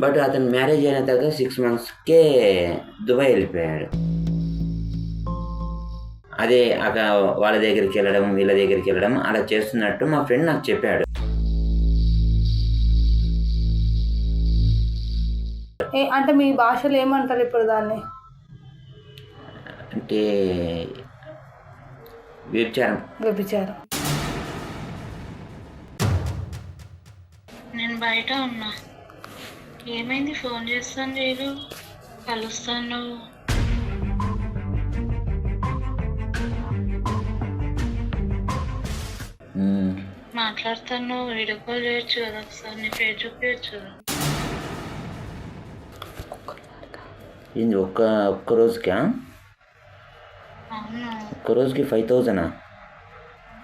But అతను marriage అయిన తర్వాత 6 monthsకే దుబాయ్ వెళ్ళిపోయాడు. అదే అక్కడ వాళ్ళ దగ్గరికి వెళ్ళడం, వీళ్ళ దగ్గరికి వెళ్ళడం అలా చేస్తున్నట్టు మా ఫ్రెండ్ నాకు చెప్పాడు. అంటే మీ భాషలో ఏమంటారు ఇప్పుడు దాన్ని? అంటే వ్యభిచారం. నేను బయట ఉన్నా. ఏమైంది? ఫోన్ చేస్తాను లేదు, కలుస్తాను. మాట్లాడతాను, వీడియో కాల్ చేయొచ్చు కదా, ఒకసారి నీ పేరు చూపించచ్చు కదా. ఇది ఒక్క రోజుకా? అవును, ఒక్క రోజుకి 5,000?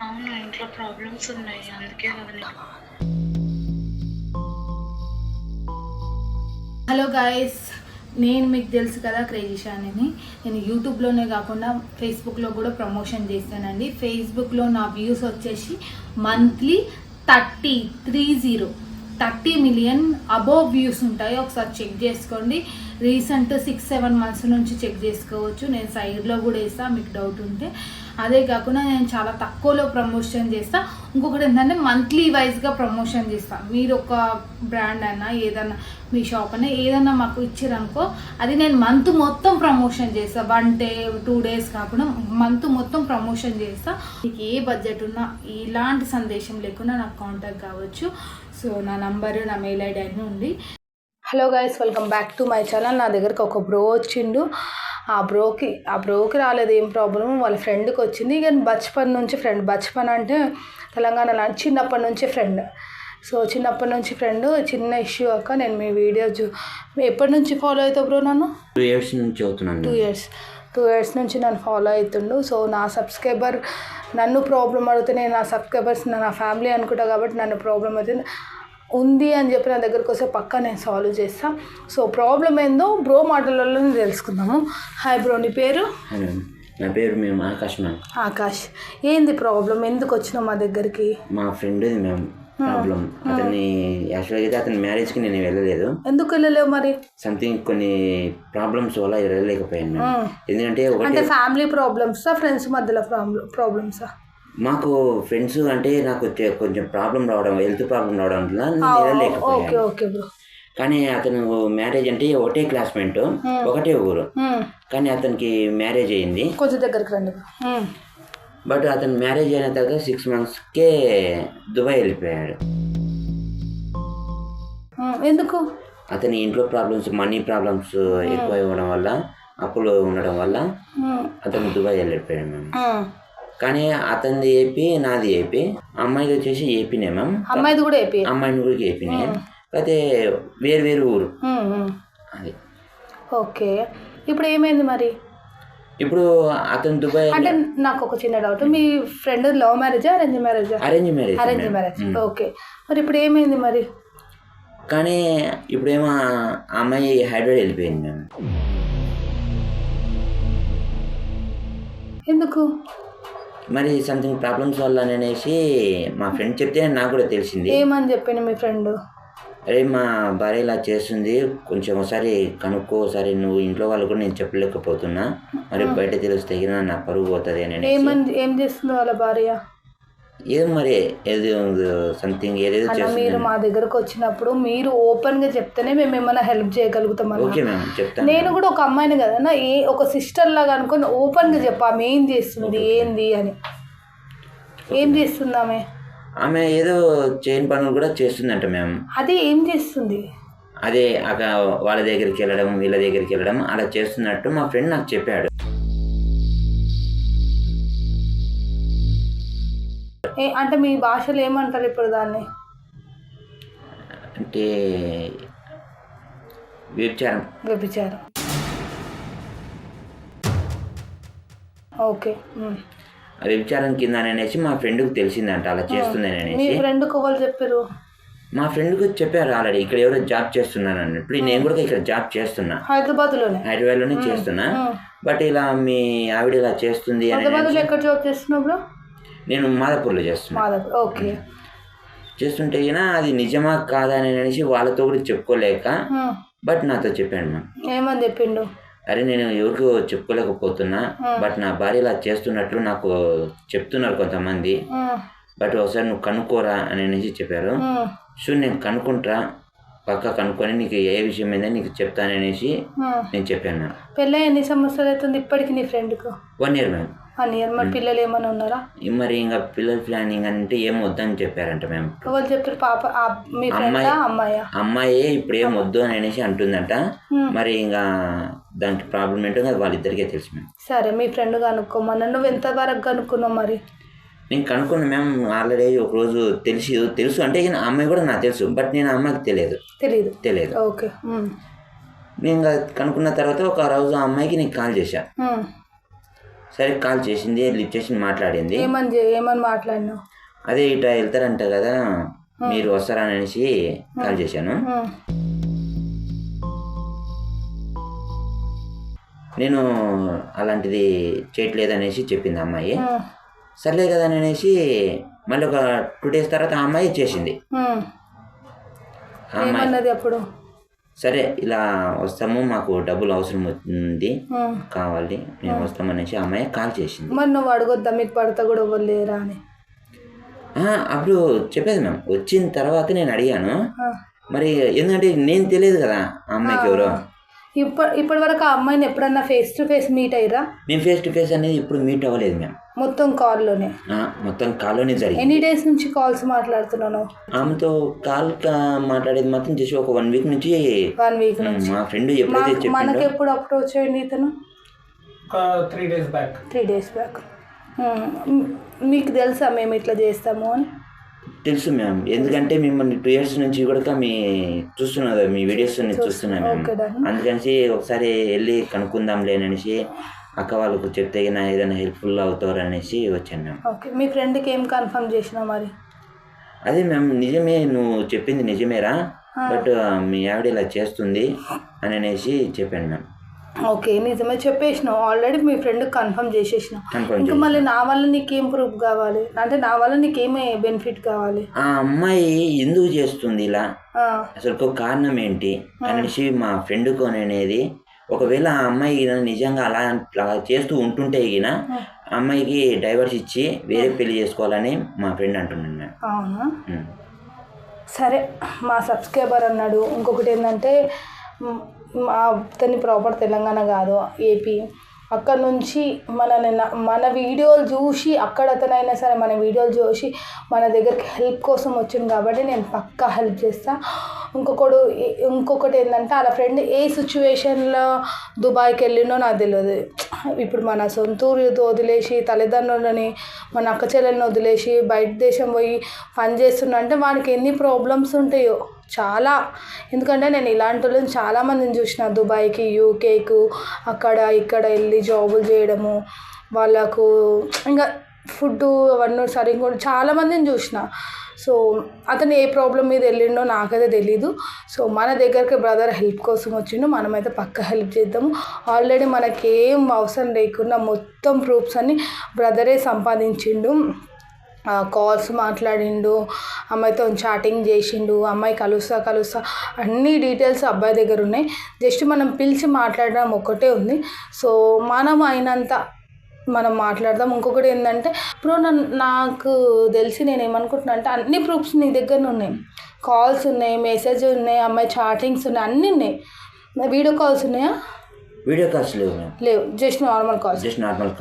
అవును, ఇంట్లో ప్రాబ్లమ్స్ ఉన్నాయి, అందుకే కదా. హలో గాయస్, నేను మీకు తెలుసు కదా క్రేజీ షానిని. నేను యూట్యూబ్లోనే కాకుండా ఫేస్బుక్లో కూడా ప్రమోషన్ చేస్తానండి. ఫేస్బుక్లో నా వ్యూస్ వచ్చేసి మంత్లీ 30 million అబోవ్ వ్యూస్ ఉంటాయి. ఒకసారి చెక్ చేసుకోండి. రీసెంట్ 6-7 months నుంచి చెక్ చేసుకోవచ్చు. నేను సైడ్లో కూడా వేస్తాను మీకు డౌట్ ఉంటే. అదే కాకుండా నేను చాలా తక్కువలో ప్రమోషన్ చేస్తాను. ఇంకొకటి ఏంటంటే మంత్లీ వైజ్గా ప్రమోషన్ చేస్తాను. మీరు ఒక బ్రాండ్ అయినా ఏదన్నా మీ షాప్ అయినా ఏదన్నా మాకు ఇచ్చారనుకో, అది నేను మంత్ మొత్తం ప్రమోషన్ చేస్తాను. 1 day 2 days కాకుండా మంత్ మొత్తం ప్రమోషన్ చేస్తాను. మీకు ఏ బడ్జెట్ ఉన్నా ఇలాంటి సందేశం లేకుండా నాకు కాంటాక్ట్ కావచ్చు. సో నా నంబరు, నా మెయిల్ ఐడి అన్నీ ఉంది. Hello guys, welcome back to my channel. నా దగ్గరకు ఒక బ్రో వచ్చిండు. ఆ బ్రోకి రాలేదు, ఏం ప్రాబ్లం, వాళ్ళ ఫ్రెండ్కి వచ్చింది. కానీ బచ్పన్ నుంచి ఫ్రెండ్. బచ్పన్ అంటే తెలంగాణలో చిన్నప్పటి నుంచి ఫ్రెండ్. సో చిన్నప్పటి నుంచి ఫ్రెండ్. చిన్న ఇష్యూ అక్క, నేను మీ వీడియో ఎప్పటి నుంచి ఫాలో అవుతావు బ్రో? నన్ను 2 years నుంచి అవుతున్నాను. 2 years నుంచి నన్ను ఫాలో అవుతుండు. సో నా సబ్స్క్రైబర్ నన్ను ప్రాబ్లం అడిగితే నేను నా సబ్స్క్రైబర్స్ నా ఫ్యామిలీ అనుకుంటా కాబట్టి నన్ను ప్రాబ్లం అవుతుంది ఉంది అని చెప్పి నా దగ్గరకు వస్తే పక్కా నేను సాల్వ్ చేస్తాను. సో ప్రాబ్లం ఏందో బ్రో మాటలలో తెలుసుకుందాము. హాయ్ బ్రో, నీ పేరు? నా పేరు మేము ఆకాష్. ఏంది ప్రాబ్లం? ఎందుకు వచ్చినావు మా దగ్గరికి? మా ఫ్రెండ్ మేము ప్రాబ్లం. అతన్ని యాక్చువల్గా అయితే అతని మ్యారేజ్కి నేను వెళ్ళలేదు. ఎందుకు వెళ్ళలేవు మరి? సంథింగ్ కొన్ని ప్రాబ్లమ్స్ వల్ల వెళ్ళలేకపోయాను. ఎందుకంటే అంటే ఫ్యామిలీ ప్రాబ్లమ్సా, ఫ్రెండ్స్ మధ్యలో ప్రాబ్లమ్సా? మాకు ఫ్రెండ్స్ అంటే నాకు కొంచెం ప్రాబ్లం రావడం, హెల్త్ ప్రాబ్లం రావడం వల్ల నేను వెళ్ళలేకపోయాను. కానీ అతను మ్యారేజ్ అంటే ఒకటే క్లాస్మేట్, ఒకటే ఊరు. కానీ అతనికి మ్యారేజ్ అయింది. కొంచెం దగ్గరికి రండి. బట్ అతను మ్యారేజ్ అయిన తర్వాత 6 monthsకే దుబాయ్ వెళ్ళిపోయాడు. ఎందుకు? అతని ఇంట్లో ప్రాబ్లమ్స్, మనీ ప్రాబ్లమ్స్ ఎక్కువ ఇవ్వడం వల్ల, అప్పులు ఉండడం వల్ల అతను దుబాయ్ వెళ్ళిపోయాడు మేము. కానీ అతనిది ఏపీ, నాది ఏపీ. అమ్మాయిది వచ్చేసి ఏపీనే మ్యామ్. అమ్మాయిది కూడా ఏపీ? అమ్మాయిని కూడా ఏపీనే, అయితే వేరు ఊరు. అది ఓకే. ఇప్పుడు ఏమైంది మరి? ఇప్పుడు అతను దుబాయ్. అంటే నాకు ఒక చిన్న డౌట్, మీ ఫ్రెండ్ లవ్ మ్యారేజా, అరేంజ్ మ్యారేజా? Arrange marriage. ఓకే. మరి ఇప్పుడు ఏమైంది మరి? కానీ ఇప్పుడేమో అమ్మాయి హైదరాబాద్ వెళ్ళిపోయింది మేము. ఎందుకు? మరి సంథింగ్ ప్రాబ్లమ్స్ వల్ల అనేసి మా ఫ్రెండ్ చెప్తే నాకు కూడా తెలిసింది. ఏమని చెప్పింది మీ ఫ్రెండ్? అరే మా భార్య ఇలా చేస్తుంది, కొంచెం ఒకసారి కనుక్కో, ఒకసారి నువ్వు ఇంట్లో వాళ్ళు కూడా నేను చెప్పలేకపోతున్నా, మరి బయట తెలిస్తే నా పరుగు పోతుంది అని. ఏం చేస్తుంది వాళ్ళ భార్య? ఏదో మరి సంథింగ్ ఏదేదో చేస్తుంది. మీరు మా దగ్గరకు వచ్చినప్పుడు మీరు ఓపెన్గా చెప్తేనే మేము ఏమైనా హెల్ప్ చేయగలుగుతాం. ఓకే మ్యామ్, చెప్తాను. నేను కూడా ఒక అమ్మాయిని కదా, ఒక సిస్టర్ లాగా అనుకుని ఓపెన్గా చెప్పా ఆమె ఏం చేస్తుంది ఏంది అని. ఏం చేస్తుంది ఆమె? ఆమె ఏదో చేయని పనులు కూడా చేస్తుందంట మ్యామ్. అదే ఏం చేస్తుంది? అదే అక్కడ వాళ్ళ దగ్గరికి వెళ్ళడం, వీళ్ళ దగ్గరికి వెళ్ళడం అలా చేస్తున్నట్టు మా ఫ్రెండ్ నాకు చెప్పాడు. అంటే మీ భాషలో ఏమంటారు ఇప్పుడు దాన్ని? అంటే వ్యభిచారం. ఓకే. వ్యభిచారం కింద అనేసి మా ఫ్రెండ్కి తెలిసిందంట అలా చేస్తుందని అనేసి. మీ ఫ్రెండ్కి ఎవరు చెప్పారు? మా ఫ్రెండ్కి చెప్పారు ఆల్రెడీ, ఇక్కడ ఎవరో జాబ్ చేస్తున్నాను అన్నట్టు. నేను కూడా ఇక్కడ జాబ్ చేస్తున్నా, హైదరాబాద్లోనే చేస్తున్నా. బట్ ఇలా మీ ఆవిడ ఇలా చేస్తుంది అని. ఎక్కడ జాబ్ చేస్తున్నావు బ్రో? నేను మాదాపూర్లో చేస్తున్నా. ఓకే. చేస్తుంటే అయినా అది నిజమా కాదా అని అనేసి వాళ్ళతో కూడా చెప్పుకోలేక బట్ నాతో చెప్పాడు మ్యామ్. ఏమని చెప్పిండు? అరే నేను ఎవరికి చెప్పుకోలేకపోతున్నా, బట్ నా భార్య ఇలా చేస్తున్నట్లు నాకు చెప్తున్నారు కొంతమంది, బట్ ఒకసారి నువ్వు కనుక్కోరా అని అనేసి చెప్పారు. షూర్ నేను కనుక్కుంటా, పక్కా కనుక్కొని నీకు ఏ విషయం మీద నీకు చెప్తాననేసి నేను చెప్పాను మ్యామ్. పెళ్ళి ఎన్ని సంవత్సరాలు అవుతుంది ఇప్పటికి నీ ఫ్రెండ్కు? 1 year మ్యామ్. 1 year. మరి పిల్లలు ఏమైనా ఉన్నారా? మరి ఇంకా పిల్లల ప్లానింగ్ అంటే ఏం వద్దని చెప్పారంట మ్యామ్. ఎవరు చెప్పారు? పాప మీ ఫ్రెండా అమ్మాయా? అమ్మాయి ఇప్పుడు ఏం వద్దు అని అనేసి అంటుందంట. మరి ఇంకా దానికి ప్రాబ్లం ఏంటో అది వాళ్ళిద్దరికే తెలుసు మ్యామ్. సరే మీ ఫ్రెండ్ కనుక్కోమన్నా, నువ్వు ఎంత వరకు కనుక్కున్నావు? మరి నేను కనుక్కున్నా మ్యామ్. ఆల్రెడీ ఒకరోజు తెలుసు అంటే ఆ అమ్మాయి కూడా నాకు తెలుసు, బట్ నేను ఆ అమ్మాయికి తెలియదు. ఓకే. నేను ఇంకా కనుక్కున్న తర్వాత ఒక రోజు ఆ అమ్మాయికి నీకు కాల్ చేశా. సరే కాల్ చేసింది, లిఫ్ట్ చేసి మాట్లాడింది. ఏమని మాట్లాడినావు? అదే ఇట్లా వెళ్తారంట కదా, మీరు వస్తారా అనేసి కాల్ చేశాను. నేను అలాంటిది చేయట్లేదు అనేసి చెప్పింది అమ్మాయి. సర్లే కదా అనేసి మళ్ళీ ఒక 2 days తర్వాత ఆ అమ్మాయి చేసింది. అప్పుడు సరే ఇలా వస్తాము, మాకు డబ్బులు అవసరం ఉంది, కావాలి, మేము వస్తామనేసి ఆ అమ్మాయి కాల్ చేసింది. మరి నువ్వు అడగొద్దా మీకు భర్త కూడా ఇవ్వలేరా అని? అప్పుడు చెప్పేది మ్యామ్. వచ్చిన తర్వాత నేను అడిగాను, మరి ఎందుకంటే నేను తెలియదు కదా ఆ అమ్మాయికి ఎవరో. ఇప్పటి వరకు ఆ అమ్మాయిని ఎప్పుడన్నా ఫేస్ టు ఫేస్ మీట్ అయ్యారా? మేము ఫేస్ టు ఫేస్ అనేది ఇప్పుడు మీట్ అవ్వలేదు మ్యామ్. మొత్తం కాల్లోనే జరిగింది. ఎన్ని డేస్ నుంచి కాల్స్ మాట్లాడుతున్నాను? ఆమెతో కాల్ మాట్లాడేది మాత్రం చేసి ఒక 1 week నుంచి. 1 week నుంచి మా ఫ్రెండ్ ఎప్పుడైతే మనకి ఎప్పుడు అప్రోచ్ అయ్యింది ఇతను? 3 days బ్యాక్. 3 days back. మీకు తెలుసా మేము ఇట్లా చేస్తాము అని? తెలుసు మ్యామ్, ఎందుకంటే మిమ్మల్ని 2 years నుంచి కూడా చూస్తున్నా కదా, మీ వీడియోస్ చూస్తున్నా మ్యామ్. అందుకని ఒకసారి వెళ్ళి కనుక్కుందాంలే అనేసి అక్క వాళ్ళకు చెప్తే ఏదైనా హెల్ప్ఫుల్ అవుతారు అనేసి వచ్చాను మ్యామ్. ఓకే. మీ ఫ్రెండ్కి ఏం కన్ఫర్మ్ చేసినావు మరి? అదే మ్యామ్, నిజమే, నువ్వు చెప్పింది నిజమేరా, బట్ మీ ఆవిడ ఇలా చేస్తుంది అని అనేసి చెప్పాను మ్యామ్. ఓకే, నిజమే చెప్పేసినావు ఆల్రెడీ, మీ ఫ్రెండ్ కన్ఫర్మ్ చేసేసినావు. ఇంకా మళ్ళీ నా వల్ల నీకేం ప్రూఫ్ కావాలి? అంటే నా వల్ల నీకేమే బెనిఫిట్ కావాలి? ఆ అమ్మాయి ఎందుకు చేస్తుంది ఇలా, అసలు కారణం ఏంటి అనేసి మా ఫ్రెండ్కు అనేది. ఒకవేళ ఆ అమ్మాయి నిజంగా అలా చేస్తూ ఉంటుంటే గిన అమ్మాయికి డైవర్స్ ఇచ్చి వేరే పెళ్లి చేసుకోవాలని మా ఫ్రెండ్ అంటున్నాను మ్యామ్. అవునా? సరే, మా సబ్స్క్రైబర్ అన్నాడు. ఇంకొకటి ఏంటంటే అతని ప్రాపర్ తెలంగాణ కాదు, ఏపీ. అక్కడ నుంచి మన వీడియోలు చూసి, అక్కడ అతనైనా సరే మన వీడియోలు చూసి మన దగ్గరికి హెల్ప్ కోసం వచ్చింది కాబట్టి నేను పక్కా హెల్ప్ చేస్తాను. ఇంకొకటి ఏంటంటే వాళ్ళ ఫ్రెండ్ ఏ సిచ్యువేషన్లో దుబాయ్కి వెళ్ళిండో నాకు తెలియదు. ఇప్పుడు మన సొంత ఊరితో వదిలేసి, తల్లిదండ్రులని, మన అక్క చెల్లెలను వదిలేసి బయట దేశం పోయి పని చేస్తున్నా అంటే వానికి ఎన్ని ప్రాబ్లమ్స్ ఉంటాయో చాలా. ఎందుకంటే నేను ఇలాంటి వాళ్ళని చాలామందిని చూసిన, దుబాయ్కి, యూకేకు, అక్కడ ఇక్కడ వెళ్ళి జాబులు చేయడము, వాళ్ళకు ఇంకా ఫుడ్ అవన్నీ సరిగ్గా చాలామందిని చూసిన. సో అతను ఏ ప్రాబ్లం మీద వెళ్ళిండో నాకైతే తెలీదు. సో మన దగ్గరికి బ్రదర్ హెల్ప్ కోసం వచ్చిండు, మనమైతే పక్కా హెల్ప్ చేద్దాము. ఆల్రెడీ మనకేం అవసరం లేకుండా మొత్తం ప్రూఫ్స్ అన్ని బ్రదరే సంపాదించిండు. కాల్స్ మాట్లాడిండు, అమ్మాయితో చాటింగ్ చేసిండు, అమ్మాయి కలుస్తా అన్ని డీటెయిల్స్ అబ్బాయి దగ్గర ఉన్నాయి. జస్ట్ మనం పిలిచి మాట్లాడడం ఒక్కటే ఉంది. సో మనం అయినంత మనం మాట్లాడదాం. ఇంకొకటి ఏంటంటే ఇప్పుడు నాకు తెలిసి నేను ఏమనుకుంటున్నా అంటే అన్ని ప్రూఫ్స్ నీ దగ్గర ఉన్నాయి. కాల్స్ ఉన్నాయి, మెసేజ్ ఉన్నాయి, అమ్మాయి చాటింగ్స్ ఉన్నాయి, అన్నీ ఉన్నాయి. వీడియో కాల్స్ ఉన్నాయా? వీడియో కాల్స్ లేవు, జస్ట్ నార్మల్ కాల్స్,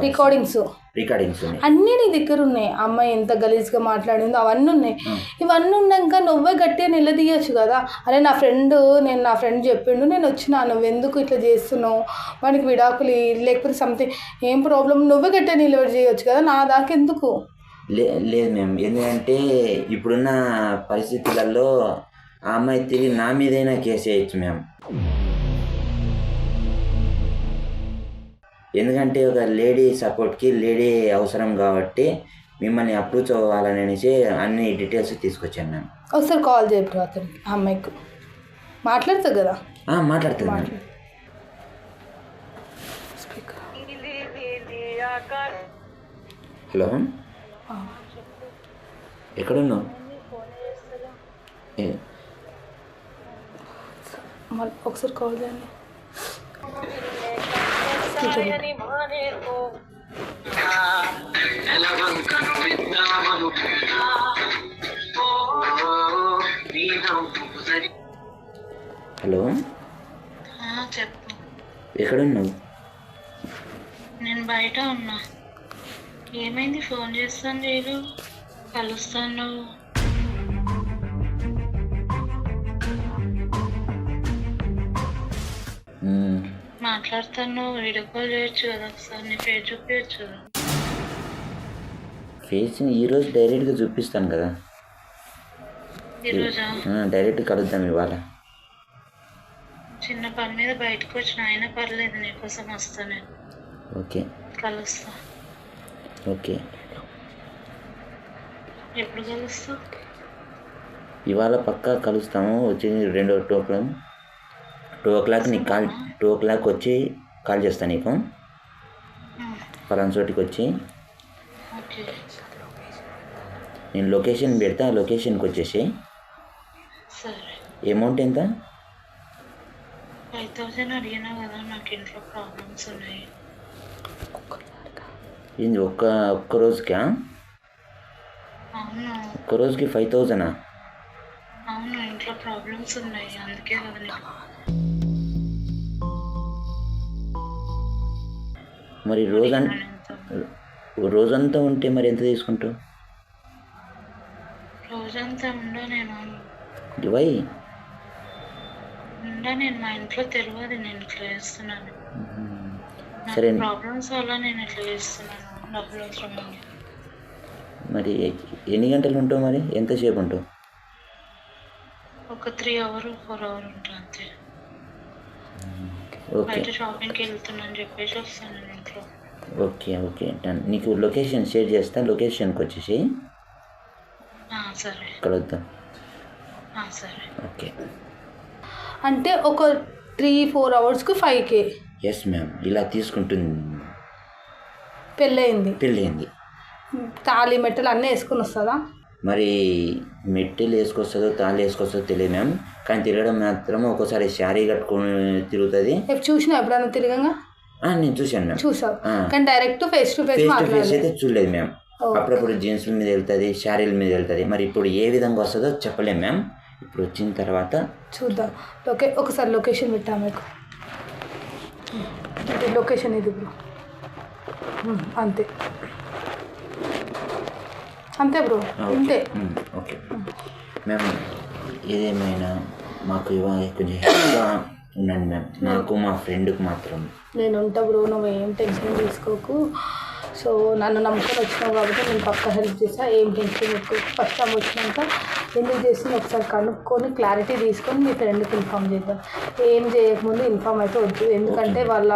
రికార్డింగ్స్ అన్నీ నీ దగ్గర ఉన్నాయి. అమ్మాయి ఎంత గలీజ్గా మాట్లాడిందో అవన్నీ ఉన్నాయి. ఇవన్నీ ఉన్నాక నువ్వే గట్టిగా నిలదీయచ్చు కదా. అరే నేను నా ఫ్రెండ్ చెప్పిండు, నేను వచ్చినా, నువ్వెందుకు ఇట్లా చేస్తున్నావు, వానికి విడాకులు లేకపోతే సంథింగ్ ఏం ప్రాబ్లం, నువ్వే గట్టిగా నిలబడి చేయొచ్చు కదా, నా దాకా ఎందుకు? లేదు మ్యామ్, ఎందుకంటే ఇప్పుడున్న పరిస్థితులలో ఆ అమ్మాయి తిరిగి నా మీదైనా కేసు వేయచ్చు మ్యామ్. ఎందుకంటే ఒక లేడీ సపోర్ట్కి లేడీ అవసరం కాబట్టి మిమ్మల్ని అప్రోచ్ అవ్వాలని అనేసి అన్ని డీటెయిల్స్ తీసుకొచ్చాను మ్యామ్. ఒకసారి కాల్ చేయరు అతనికి, అమ్మాయికి మాట్లాడతా కదా? మాట్లాడుతుంది మ్యామ్. హలో, ఎక్కడున్నావు? మళ్ళీ ఒకసారి కాల్ చేయండి. హలో, చెప్పు. ఎక్కడున్నావు? నేను బయట ఉన్నా. ఏమైంది? ఫోన్ చేస్తాను లేదు, కలుస్తాను. మాట్లాడుతాను. వీడియో కాల్ చేయొచ్చు కదా, ఒకసారి నీ ఫేస్ చూపించచ్చు కదా. ఫేస్ ఈరోజు డైరెక్ట్గా చూపిస్తాను కదా. ఈరోజా? డైరెక్ట్ కలుద్దాం ఇవాళ. చిన్న పని మీద బయటకు వచ్చిన, అయినా పర్లేదు, నీకోసం వస్తా నేను. ఓకే, కలుస్తా. ఓకే. ఎప్పుడు కలుస్తా? ఇవాళ పక్కా కలుస్తాము. వచ్చి 2 o'clock నీకు కాల్, 2 o'clock వచ్చి కాల్ చేస్తాను నీకు. పలానా చోటికి వచ్చి ఓకే. నేను లొకేషన్ పెడతా, ఆ లొకేషన్కి వచ్చేసి. సరే. అమౌంట్ ఎంత? 5,000 అడిగినా కదా, నాకు ఇంట్లో ప్రాబ్లమ్స్ ఉన్నాయి. ఇది ఒక్క రోజుకా? అవును. ఒక్క రోజుకి 5,000? అవును, ఇంట్లో ప్రాబ్లమ్స్ ఉన్నాయి, అందుకే కదా నీకు. మరి రోజంతా ఉంటే మరి ఎంత తీసుకుంటావు? రోజంతా ఉండా నేను. వై? ఉండా నేను. మా ఇంట్లో తెలియదు నేను ఇట్లా చేస్తున్నాను. సరే, ప్రాబ్లమ్స్ వల్ల నేను ఇట్లా చేస్తున్నాను. డబ్బులు అవసరం ఉంది. మరి ఎన్ని గంటలు ఉంటావు? మరి ఎంతసేపు ఉంటావు? ఒక 3 hours 4 hours ఉంటా అంతే. ఓకే, బయట షాపింగ్కి వెళ్తున్నాను చెప్పేసి వస్తాను నేను ఇంట్లో. Okay, okay. డన్. నీకు లొకేషన్ షేర్ చేస్తా, లొకేషన్కి వచ్చేసి సరే కలుద్దాం. సరే. ఓకే. అంటే ఒక 3-4 hours 5K. ఎస్ మ్యామ్, ఇలా తీసుకుంటుంది. పెళ్ళయింది. తాళి మెట్టలు అన్నీ వేసుకుని వస్తుందా? మరి మెట్టెలు వేసుకొస్తుందో తాళ్ళు వేసుకొస్తుందో తెలియదు మ్యామ్, కానీ తిరగడం మాత్రం ఒక్కోసారి శారీ కట్టుకొని తిరుగుతుంది. చూసినా ఎప్పుడైనా తిరగంగా? నేను చూశాను మ్యామ్. చూసావు, కానీ డైరెక్ట్ ఫేస్ టు ఫేస్ అయితే చూడలేదు మ్యామ్. అప్పుడప్పుడు జీన్స్ల మీద వెళ్తుంది, శారీల మీద వెళ్తుంది. మరి ఇప్పుడు ఏ విధంగా వస్తుందో చెప్పలేము మ్యామ్. ఇప్పుడు వచ్చిన తర్వాత చూద్దాం. ఒకసారి లొకేషన్ పెట్టా మీకు. లొకేషన్ ఇది బ్రో. అంతే బ్రో, అంతే. ఓకే మ్యామ్, ఏదేమైనా మాకు ఇవాళ కొంచెం హెల్ప్గా ఉండండి మ్యామ్. నాకు మా ఫ్రెండ్కి మాత్రం. నేను ఉంటా బ్రో, నువ్వు ఏం టెన్షన్ తీసుకోకు. సో నన్ను నమ్ముకొని వచ్చినావు కాబట్టి నేను పక్కా హెల్ప్ చేస్తా. ఏం టెన్షన్ తీసుకోకు. ఫస్ట్ టైం వచ్చినాక ఎందుకు చేసింది ఒకసారి కనుక్కొని క్లారిటీ తీసుకొని మీ ఫ్రెండ్కి ఇన్ఫామ్ చేద్దాం. ఏం చేయకముందు ఇన్ఫామ్ అయితే వద్దు, ఎందుకంటే వాళ్ళ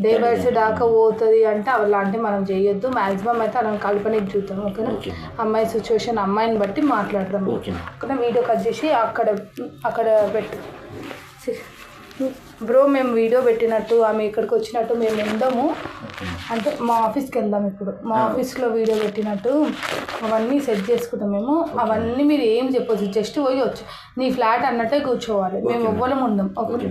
డే బైడ్స్ దాకా పోతుంది అంటే అలాంటివి మనం చేయొద్దు. మ్యాక్సిమం అయితే అలా కల్పనకి చూద్దాం. ఓకేనా? అమ్మాయి సిచ్యువేషన్, అమ్మాయిని బట్టి మాట్లాడదాం. ఓకేనా? వీడియో కట్ చేసి అక్కడ పెట్టు బ్రో. మేము వీడియో పెట్టినట్టు ఆమె ఇక్కడికి వచ్చినట్టు మేము ఉందాము అంటే మా ఆఫీస్కి వెళ్దాం. ఇప్పుడు మా ఆఫీస్లో వీడియో పెట్టినట్టు అవన్నీ సెట్ చేసుకుంటాం మేము. అవన్నీ మీరు ఏం చెప్పొచ్చు, జస్ట్ పోయి నీ ఫ్లాట్ అన్నట్టే కూర్చోవాలి. మేము ఎవ్వరం ఉందాం. ఓకే?